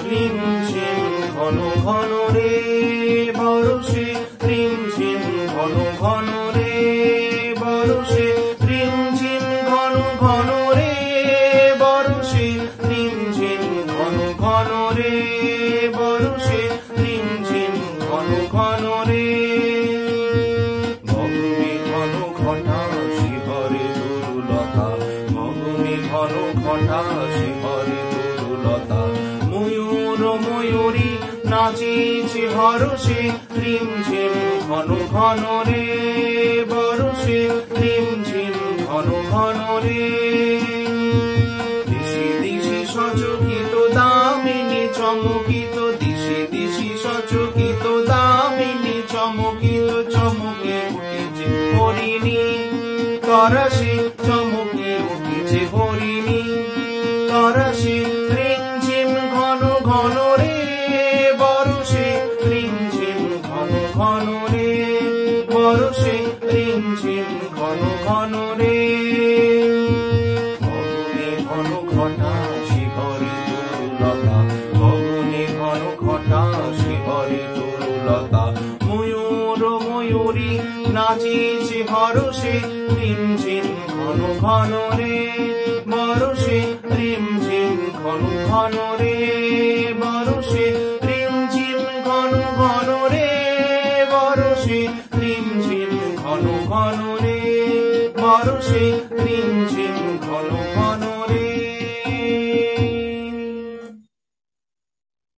রিম ঝিম ঘন ঘন রে বরষে, রিম ঝিম ঘন ঘন রে বরষে, রিম ঝিম ঘন ঘন রে বরষে, রিম ঝিম ঘন ঘন রে বরষে, রিম ঝিম ঘন ঘন রে। গগনে ঘন ঘটা শিহরে তরুলতা, গগনে ঘন ঘটা শিহরে তরুলতা, ময়ূর ময়ূরী নাচিছে হরষে, রিম ঝিম ঘন ঘন রে বরষে, রিম ঝিম ঘন ঘন রে। দিশি দিশি সচকিত দামিনী চমকিত, দিশি দিশি সচকিত দামিনী চমকিত, চমকে উঠেছে হরিণী তরাসে, চমকে উঠেছে হরিণী তরাসে। রিম ঝিম ঘন ঘন রে বরষে, রিম ঝিম ঘন ঘন রে বরষে, রিম ঝিম ঘন ঘন রে। গগনে ঘন ঘটা শিহরে তরুলতা, গগনে ঘন ঘটা শিহরে তরুলতা, ময়ূর ময়ূরী নাচিছে হরষে, রিম ঝিম ঘন ঘন রে বরষে, রিম ঝিম ঘন ঘন রে বরষে, রিম ঝিম ঘন ঘন রে বরষে, রিম ঝিম ঘন ঘন রে বরষে, রিম